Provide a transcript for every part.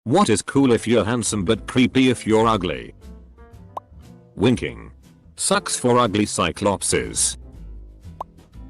What is cool if you're handsome but creepy if you're ugly? Winking. Sucks for ugly cyclopses.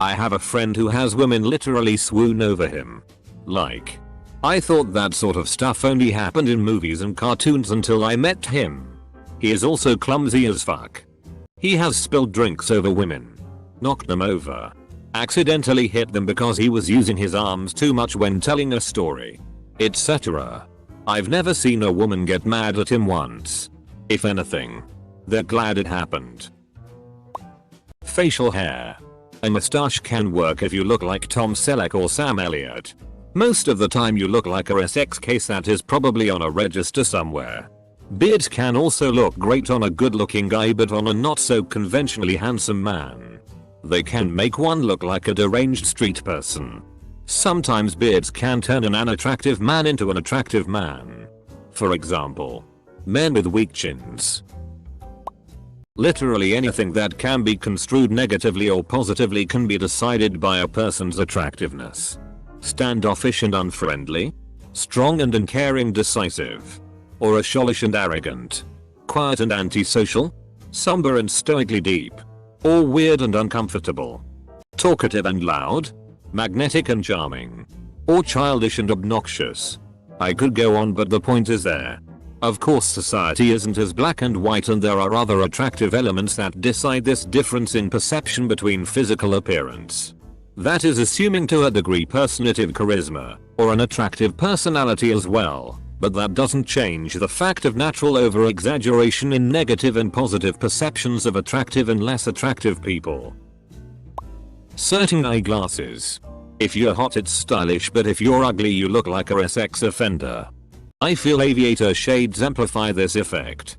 I have a friend who has women literally swoon over him. Like, I thought that sort of stuff only happened in movies and cartoons until I met him. He is also clumsy as fuck. He has spilled drinks over women, knocked them over, accidentally hit them because he was using his arms too much when telling a story, etc. I've never seen a woman get mad at him once. If anything, they're glad it happened. Facial hair. A mustache can work if you look like Tom Selleck or Sam Elliott. Most of the time you look like a SX case that is probably on a register somewhere. Beards can also look great on a good looking guy but on a not so conventionally handsome man. They can make one look like a deranged street person. Sometimes beards can turn an unattractive man into an attractive man. For example, men with weak chins. Literally anything that can be construed negatively or positively can be decided by a person's attractiveness. Standoffish and unfriendly, strong and uncaring, decisive, or a sholish and arrogant, quiet and antisocial, somber and stoically deep, or weird and uncomfortable, talkative and loud, magnetic and charming, or childish and obnoxious. I could go on, but the point is there. Of course society isn't as black and white and there are other attractive elements that decide this difference in perception between physical appearance. That is assuming to a degree personative charisma, or an attractive personality as well, but that doesn't change the fact of natural over-exaggeration in negative and positive perceptions of attractive and less attractive people. Certain eyeglasses. If you're hot it's stylish, but if you're ugly you look like a sex offender. I feel aviator shades amplify this effect.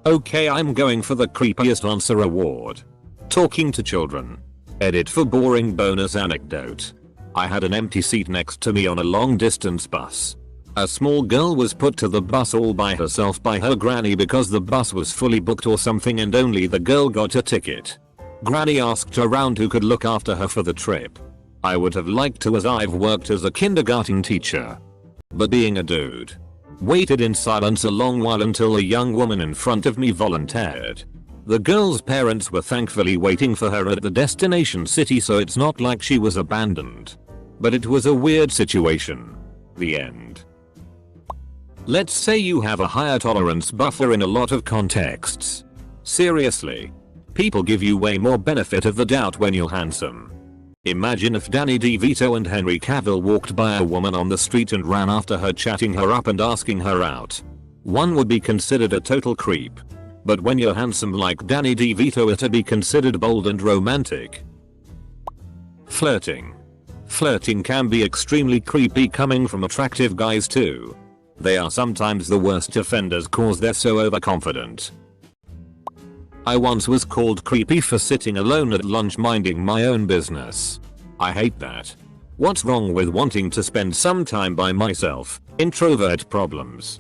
Okay, I'm going for the creepiest answer award. Talking to children. Edit for boring bonus anecdote. I had an empty seat next to me on a long distance bus. A small girl was put to the bus all by herself by her granny because the bus was fully booked or something and only the girl got a ticket. Granny asked around who could look after her for the trip. I would have liked to, as I've worked as a kindergarten teacher. But being a dude, waited in silence a long while until a young woman in front of me volunteered. The girl's parents were thankfully waiting for her at the destination city, so it's not like she was abandoned. But it was a weird situation. The end. Let's say you have a higher tolerance buffer in a lot of contexts. Seriously. People give you way more benefit of the doubt when you're handsome. Imagine if Danny DeVito and Henry Cavill walked by a woman on the street and ran after her, chatting her up and asking her out. One would be considered a total creep. But when you're handsome like Danny DeVito it'd be considered bold and romantic. Flirting. Flirting can be extremely creepy coming from attractive guys too. They are sometimes the worst offenders cause they're so overconfident. I once was called creepy for sitting alone at lunch minding my own business. I hate that. What's wrong with wanting to spend some time by myself? Introvert problems.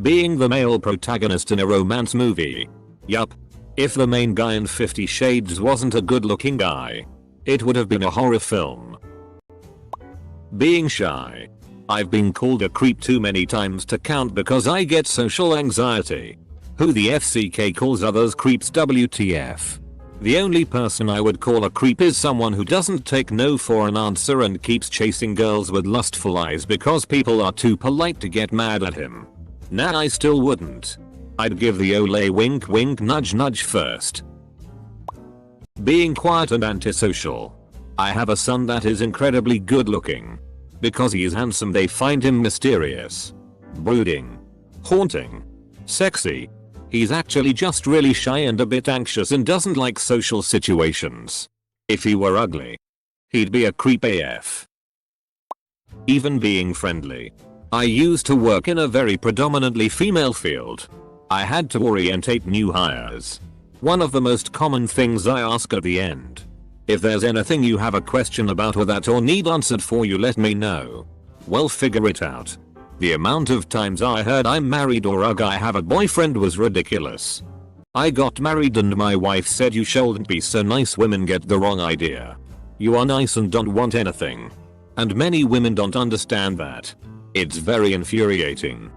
Being the male protagonist in a romance movie. Yup. If the main guy in 50 Shades wasn't a good looking guy, it would have been a horror film. Being shy. I've been called a creep too many times to count because I get social anxiety. Who the FCK calls others creeps, WTF. The only person I would call a creep is someone who doesn't take no for an answer and keeps chasing girls with lustful eyes because people are too polite to get mad at him. Nah, I still wouldn't. I'd give the ole wink wink nudge nudge first. Being quiet and antisocial. I have a son that is incredibly good looking. Because he is handsome they find him mysterious, brooding, haunting, sexy. He's actually just really shy and a bit anxious and doesn't like social situations. If he were ugly, he'd be a creep AF. Even being friendly. I used to work in a very predominantly female field. I had to orientate new hires. One of the most common things I ask at the end. If there's anything you have a question about or that or need answered for, you let me know. We'll figure it out. The amount of times I heard I'm married or ugh I have a boyfriend was ridiculous. I got married and my wife said you shouldn't be so nice, women get the wrong idea. You are nice and don't want anything. And many women don't understand that. It's very infuriating.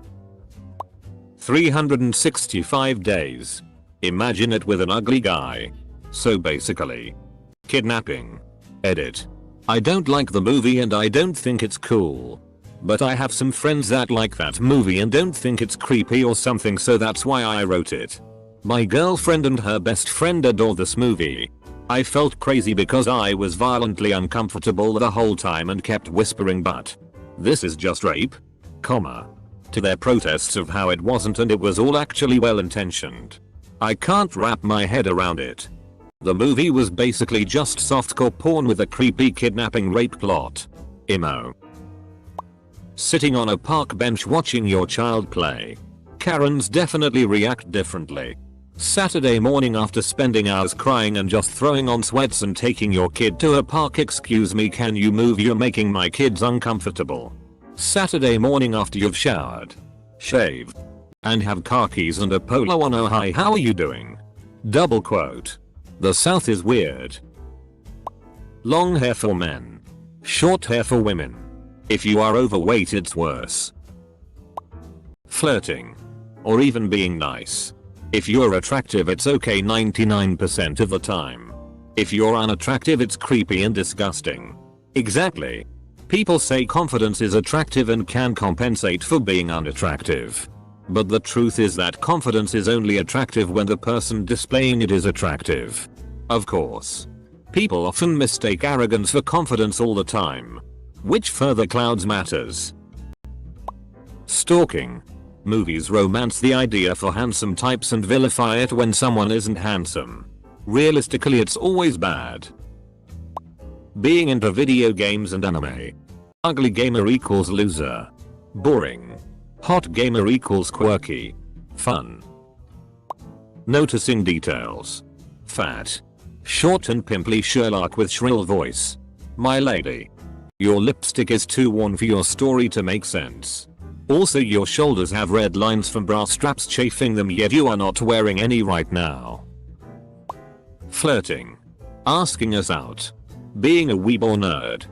365 days. Imagine it with an ugly guy. So basically, kidnapping. Edit. I don't like the movie and I don't think it's cool. But I have some friends that like that movie and don't think it's creepy or something, so that's why I wrote it. My girlfriend and her best friend adore this movie. I felt crazy because I was violently uncomfortable the whole time and kept whispering, but this is just rape, to their protests of how it wasn't and it was all actually well intentioned. I can't wrap my head around it. The movie was basically just softcore porn with a creepy kidnapping rape plot. Emo. Sitting on a park bench watching your child play. Karens definitely react differently. Saturday morning after spending hours crying and just throwing on sweats and taking your kid to a park. Excuse me, can you move? You're making my kids uncomfortable. Saturday morning after you've showered, shaved, and have car keys and a polo on. Oh hi, how are you doing? Double quote. The South is weird. Long hair for men. Short hair for women. If you are overweight it's worse. Flirting. Or even being nice. If you're attractive it's okay 99% of the time. If you're unattractive it's creepy and disgusting. Exactly. People say confidence is attractive and can compensate for being unattractive. But the truth is that confidence is only attractive when the person displaying it is attractive. Of course. People often mistake arrogance for confidence all the time. Which further clouds matters. Stalking. Movies romance the idea for handsome types and vilify it when someone isn't handsome. Realistically it's always bad. Being into video games and anime. Ugly gamer equals loser. Boring. Hot gamer equals quirky. Fun. Noticing details. Fat. Short and pimply Sherlock with shrill voice. My lady. Your lipstick is too worn for your story to make sense. Also your shoulders have red lines from bra straps chafing them, yet you are not wearing any right now. Flirting. Asking us out. Being a weeb or nerd.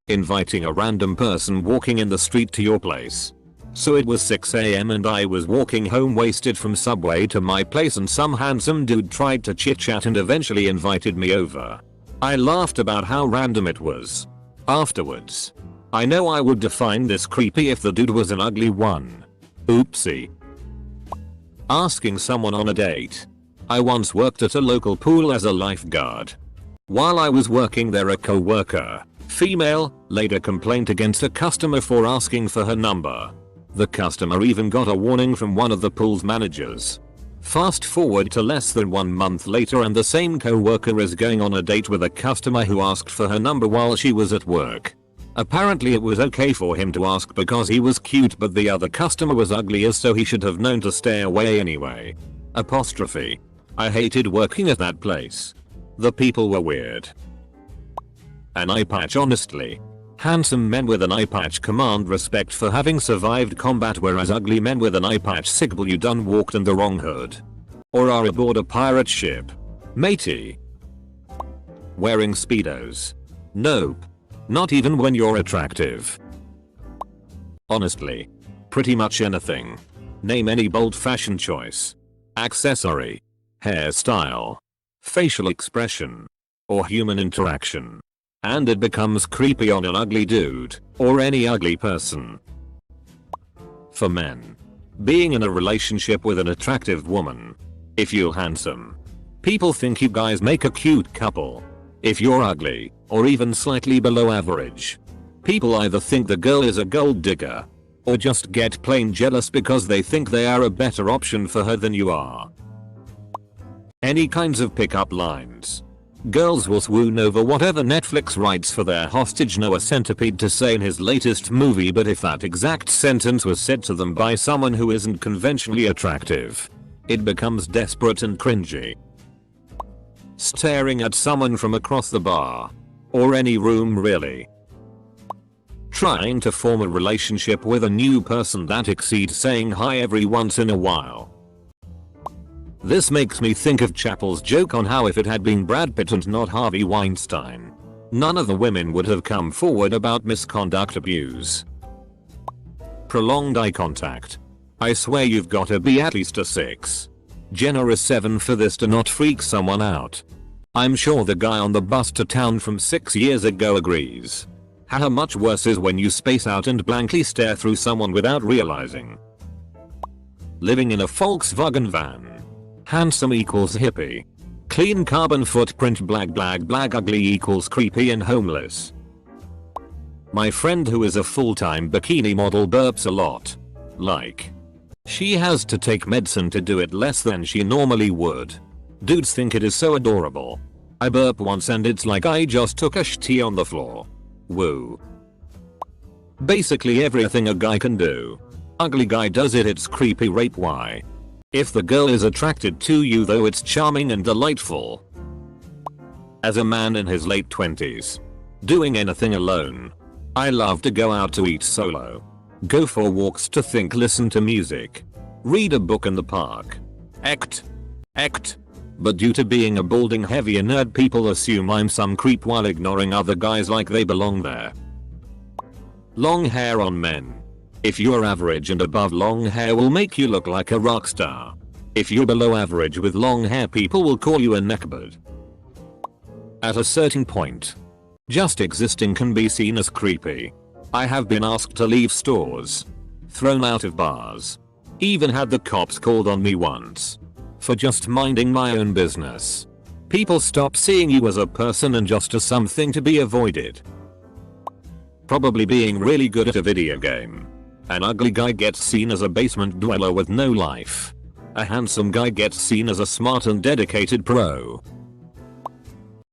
Inviting a random person walking in the street to your place. So it was 6 AM and I was walking home wasted from Subway to my place and some handsome dude tried to chit chat and eventually invited me over. I laughed about how random it was. Afterwards. I know I would define this creepy if the dude was an ugly one. Oopsie. Asking someone on a date. I once worked at a local pool as a lifeguard. While I was working there a co-worker, female, laid a complaint against a customer for asking for her number. The customer even got a warning from one of the pool's managers. Fast forward to less than 1 month later and the same co-worker is going on a date with a customer who asked for her number while she was at work. Apparently it was okay for him to ask because he was cute, but the other customer was ugly, as so he should have known to stay away anyway. Apostrophe. I hated working at that place. The people were weird. An eye patch. Honestly. Handsome men with an eye patch command respect for having survived combat, whereas ugly men with an eye patch signal you done walked in the wrong hood. Or are aboard a pirate ship. Matey. Wearing speedos. Nope. Not even when you're attractive. Honestly. Pretty much anything. Name any bold fashion choice. Accessory. Hairstyle. Facial expression. Or human interaction. And it becomes creepy on an ugly dude, or any ugly person. For men. Being in a relationship with an attractive woman. If you're handsome, people think you guys make a cute couple. If you're ugly, or even slightly below average, people either think the girl is a gold digger, or just get plain jealous because they think they are a better option for her than you are. Any kinds of pickup lines. Girls will swoon over whatever Netflix writes for their hostage Noah Centipede to say in his latest movie, but if that exact sentence was said to them by someone who isn't conventionally attractive, it becomes desperate and cringy. Staring at someone from across the bar. Or any room really. Trying to form a relationship with a new person that exceeds saying hi every once in a while. This makes me think of Chappell's joke on how if it had been Brad Pitt and not Harvey Weinstein, none of the women would have come forward about misconduct abuse. prolonged eye contact. I swear you've gotta be at least a 6. Generous 7 for this to not freak someone out. I'm sure the guy on the bus to town from 6 years ago agrees. How much worse is when you space out and blankly stare through someone without realizing. Living in a Volkswagen van. Handsome equals hippie. Clean carbon footprint blag ugly equals creepy and homeless. My friend who is a full-time bikini model burps a lot. Like. She has to take medicine to do it less than she normally would. Dudes think it is so adorable. I burp once and it's like I just took a shitty on the floor. Woo. Basically everything a guy can do. Ugly guy does it, it's creepy rape. Why? If the girl is attracted to you though, it's charming and delightful. As a man in his late 20s. Doing anything alone. I love to go out to eat solo. Go for walks, to think, listen to music. Read a book in the park. Act. But due to being a balding heavy nerd, people assume I'm some creep while ignoring other guys like they belong there. Long hair on men. If you're average and above, long hair will make you look like a rock star. If you're below average with long hair, people will call you a neckbeard. At a certain point, just existing can be seen as creepy. I have been asked to leave stores, thrown out of bars, even had the cops called on me once for just minding my own business. People stop seeing you as a person and just as something to be avoided. Probably being really good at a video game. An ugly guy gets seen as a basement dweller with no life. A handsome guy gets seen as a smart and dedicated pro.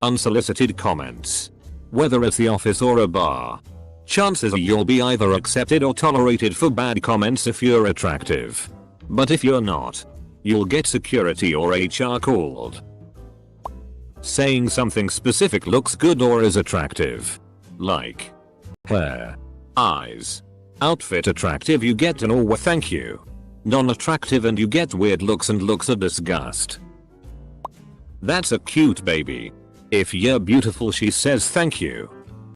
Unsolicited comments. Whether it's the office or a bar, chances are you'll be either accepted or tolerated for bad comments if you're attractive. But if you're not, you'll get security or HR called. Saying something specific looks good or is attractive. Like hair, eyes, outfit. Attractive, you get an "oh thank you." Non-attractive and you get weird looks and looks of disgust. That's a cute baby. If you're beautiful, she says thank you.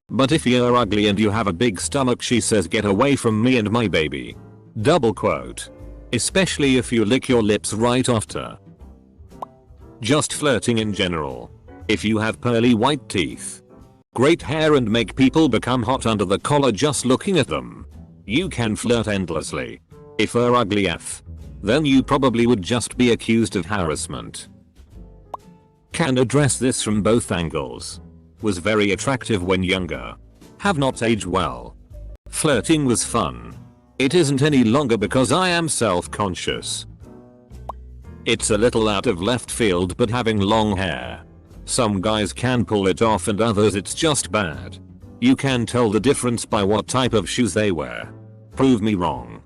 But if you're ugly and you have a big stomach, she says get away from me and my baby. Double quote. Especially if you lick your lips right after. Just flirting in general. If you have pearly white teeth, great hair and make people become hot under the collar just looking at them, you can flirt endlessly. If you're ugly AF, then you probably would just be accused of harassment. Can address this from both angles. Was very attractive when younger. Have not aged well. Flirting was fun. It isn't any longer because I am self-conscious. It's a little out of left field, but having long hair. Some guys can pull it off and others it's just bad. You can tell the difference by what type of shoes they wear. Prove me wrong.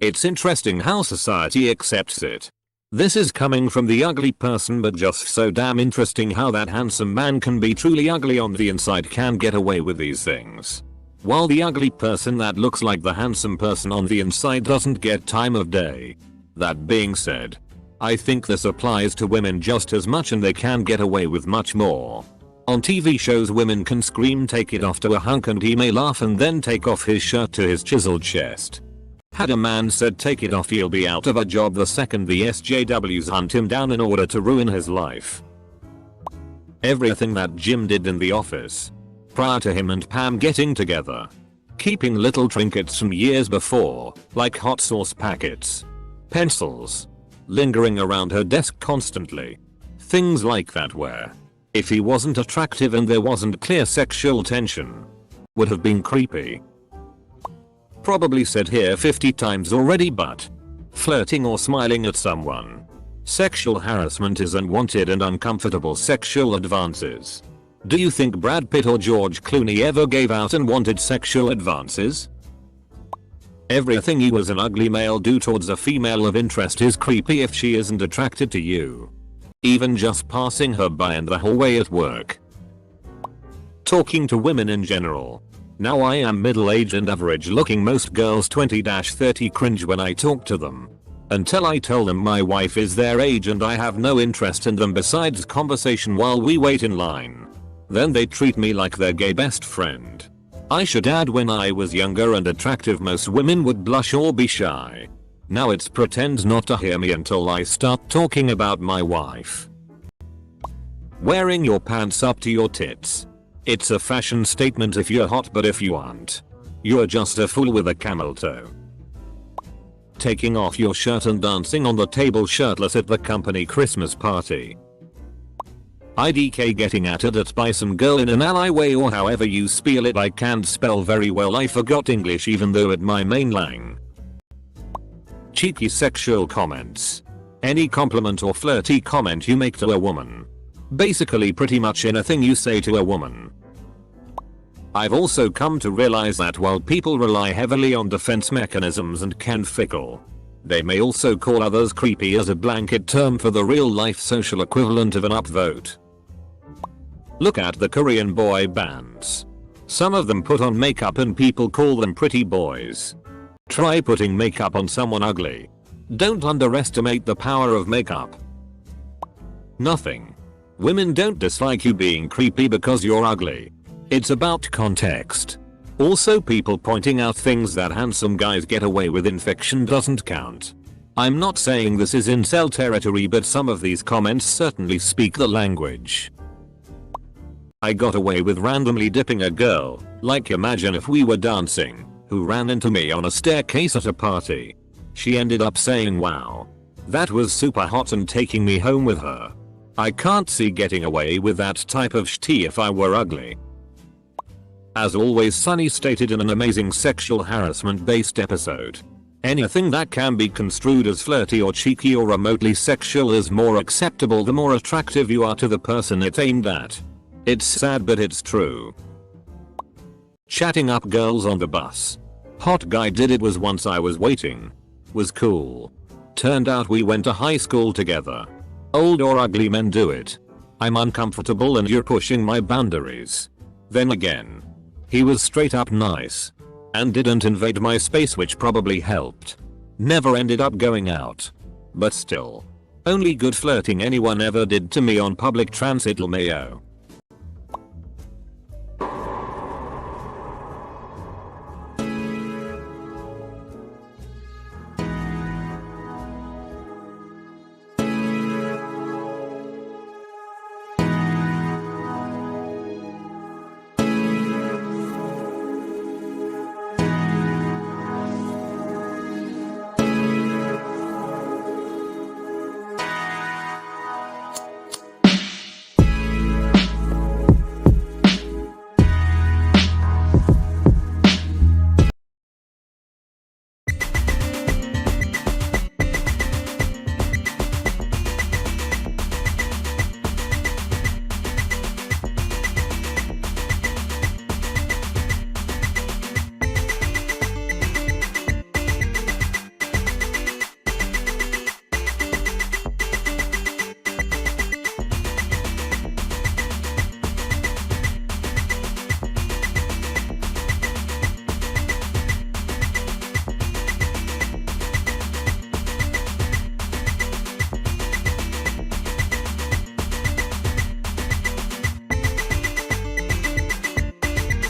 It's interesting how society accepts it. This is coming from the ugly person, but just so damn interesting how that handsome man can be truly ugly on the inside, can get away with these things, while the ugly person that looks like the handsome person on the inside doesn't get time of day. That being said, I think this applies to women just as much, and they can get away with much more. On TV shows, women can scream "take it off" to a hunk and he may laugh and then take off his shirt to his chiseled chest. Had a man said "take it off," he'll be out of a job the second the SJWs hunt him down in order to ruin his life. Everything that Jim did in the office, prior to him and Pam getting together. Keeping little trinkets from years before, like hot sauce packets, pencils, lingering around her desk constantly. Things like that where, if he wasn't attractive and there wasn't clear sexual tension, would have been creepy. Probably said here 50 times already, but flirting or smiling at someone. Sexual harassment is unwanted and uncomfortable sexual advances. Do you think Brad Pitt or George Clooney ever gave out unwanted sexual advances? Everything you as an ugly male do towards a female of interest is creepy if she isn't attracted to you. Even just passing her by in the hallway at work. Talking to women in general. Now I am middle-aged and average looking. Most girls 20-30 cringe when I talk to them. Until I tell them my wife is their age and I have no interest in them besides conversation while we wait in line. Then they treat me like their gay best friend. I should add, when I was younger and attractive, most women would blush or be shy. Now it's pretend not to hear me until I start talking about my wife. Wearing your pants up to your tits. It's a fashion statement if you're hot, but if you aren't, you're just a fool with a camel toe. Taking off your shirt and dancing on the table shirtless at the company Christmas party. IDK getting at it by some girl in an alleyway, or however you spell it. I can't spell very well, I forgot English even though at my main lang. Cheeky sexual comments. Any compliment or flirty comment you make to a woman. Basically pretty much anything you say to a woman. I've also come to realize that while people rely heavily on defense mechanisms and can fickle, they may also call others creepy as a blanket term for the real life social equivalent of an upvote. Look at the Korean boy bands. Some of them put on makeup and people call them pretty boys. Try putting makeup on someone ugly. Don't underestimate the power of makeup. Nothing. Women don't dislike you being creepy because you're ugly. It's about context. Also, people pointing out things that handsome guys get away with in fiction doesn't count. I'm not saying this is incel territory, but some of these comments certainly speak the language. I got away with randomly dipping a girl, like imagine if we were dancing, who ran into me on a staircase at a party. She ended up saying wow, that was super hot, and taking me home with her. I can't see getting away with that type of shit if I were ugly. As always, Sunny stated in an amazing sexual harassment based episode. Anything that can be construed as flirty or cheeky or remotely sexual is more acceptable the more attractive you are to the person it's aimed at. It's sad but it's true. Chatting up girls on the bus. Hot guy did it was once I was waiting. Was cool. Turned out we went to high school together. Old or ugly men do it. I'm uncomfortable and you're pushing my boundaries. Then again, he was straight up nice. And didn't invade my space, which probably helped. Never ended up going out. But still. Only good flirting anyone ever did to me on public transit, LMAO.